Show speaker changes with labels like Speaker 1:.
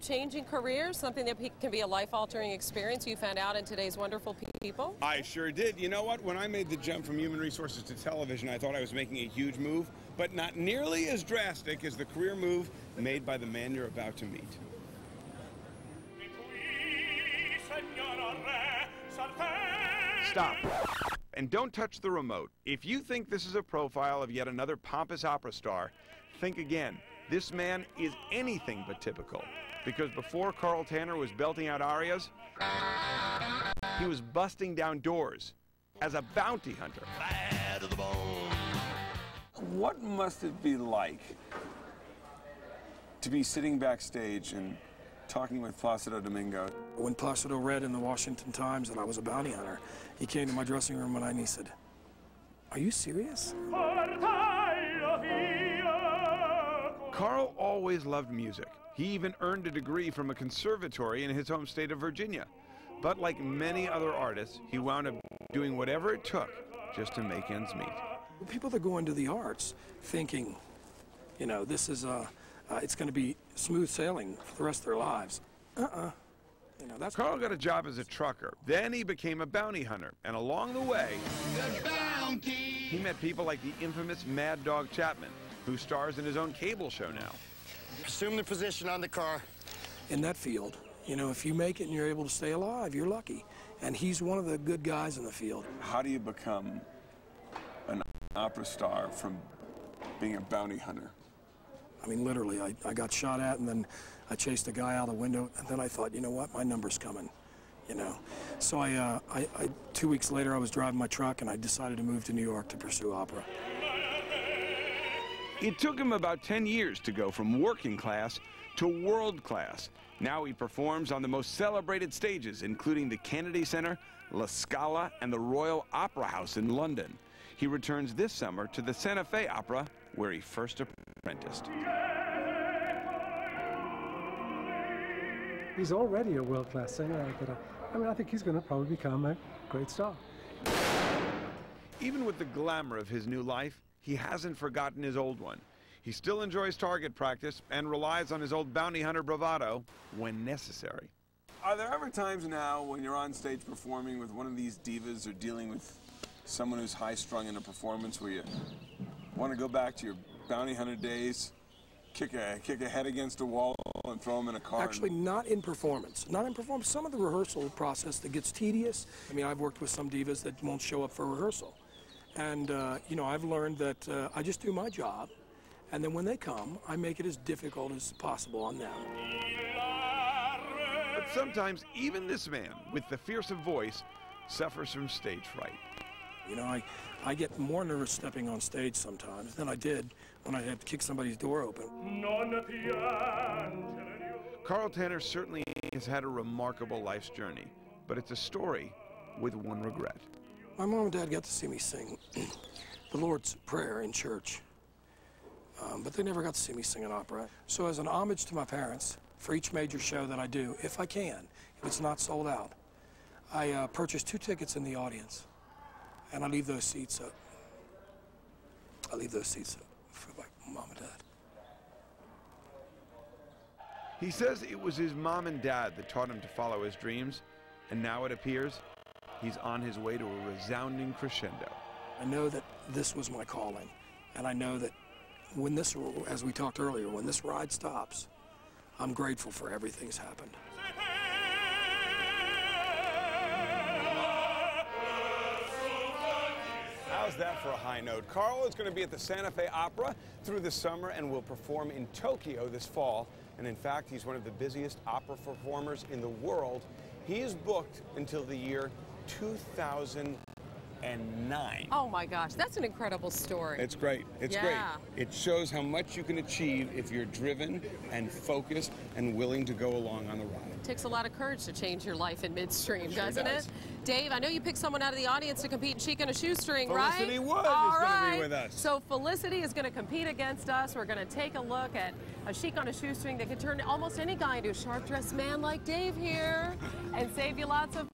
Speaker 1: Changing careers, something that can be a life-altering experience. You found out in today's Wonderful People.
Speaker 2: I sure did. You know what? When I made the jump from human resources to television, I thought I was making a huge move, but not nearly as drastic as the career move made by the man you're about to meet. Stop. And don't touch the remote. If you think this is a profile of yet another pompous opera star, think again. This man is anything but typical. Because before Carl Tanner was belting out arias, he was busting down doors as a bounty hunter.
Speaker 3: Bad to the bone.
Speaker 4: What must it be like to be sitting backstage and talking with Placido Domingo?
Speaker 5: When Placido read in the Washington Times that I was a bounty hunter, he came to my dressing room one night and he said, "Are you serious?"
Speaker 2: Carl always loved music. He even earned a degree from a conservatory in his home state of Virginia. But like many other artists, he wound up doing whatever it took just to make ends meet.
Speaker 5: People that go into the arts thinking, you know, this is it's going to be smooth sailing for the rest of their lives. You know, that's
Speaker 2: Carl got a job as a trucker. Then he became a bounty hunter. And along the way, he met people like the infamous Mad Dog Chapman, who stars in his own cable show now.
Speaker 3: Assume the position on the car.
Speaker 5: in that field. You know, if you make it and you're able to stay alive, you're lucky. And he's one of the good guys in the field.
Speaker 4: How do you become an opera star from being a bounty hunter?
Speaker 5: I mean, literally, I got shot at, and then I chased a guy out the window, and then I thought, you know what, my number's coming, you know. So 2 weeks later, I was driving my truck, and I decided to move to New York to pursue opera.
Speaker 2: It took him about 10 years to go from working class to world class. Now he performs on the most celebrated stages, including the Kennedy Center, La Scala, and the Royal Opera House in London. He returns this summer to the Santa Fe Opera, where he first apprenticed.
Speaker 6: He's already a world-class singer, but I think he's going to probably become a great star.
Speaker 2: Even with the glamour of his new life, he hasn't forgotten his old one. He still enjoys target practice and relies on his old bounty hunter bravado when necessary.
Speaker 4: Are there ever times now when you're on stage performing with one of these divas or dealing with someone who's high-strung in a performance where you want to go back to your bounty hunter days, kick a head against a wall and throw them in a car?
Speaker 5: Actually, not in performance. Not in performance. Some of the rehearsal process that gets tedious. I mean, I've worked with some divas that won't show up for rehearsal. And, you know, I've learned that I just do my job, and then when they come, I make it as difficult as possible on them.
Speaker 2: But sometimes even this man, with the fearsome voice, suffers from stage fright.
Speaker 5: You know, I get more nervous stepping on stage sometimes than I did when I had to kick somebody's door open.
Speaker 2: Carl Tanner certainly has had a remarkable life's journey, but it's a story with one regret.
Speaker 5: My mom and dad got to see me sing the Lord's Prayer in church, but they never got to see me sing an opera. So as an homage to my parents, for each major show that I do, if I can, if it's not sold out, I purchase 2 tickets in the audience, and I leave those seats up. I leave those seats up for my mom and dad.
Speaker 2: He says it was his mom and dad that taught him to follow his dreams, and now it appears he's on his way to a resounding crescendo.
Speaker 5: I know that this was my calling, and I know that when this, as we talked earlier, when this ride stops, I'm grateful for everything that's happened.
Speaker 2: How's that for a high note? Carl is going to be at the Santa Fe Opera through the summer and will perform in Tokyo this fall. And in fact, he's one of the busiest opera performers in the world. He is booked until the year 2009.
Speaker 1: Oh my gosh, that's an incredible story.
Speaker 2: It's great. It's great. It shows how much you can achieve if you're driven and focused and willing to go along on the ride.
Speaker 1: It takes a lot of courage to change your life in midstream,
Speaker 2: Sure
Speaker 1: doesn't
Speaker 2: does.
Speaker 1: it? Dave, I know you picked someone out of the audience to compete in Chic on a Shoestring, right?
Speaker 2: Felicity Wood
Speaker 1: All
Speaker 2: is going to
Speaker 1: right.
Speaker 2: be with us.
Speaker 1: So Felicity is going to compete against us. We're going to take a look at a Chic on a Shoestring that can turn almost any guy into a sharp-dressed man like Dave here and save you lots of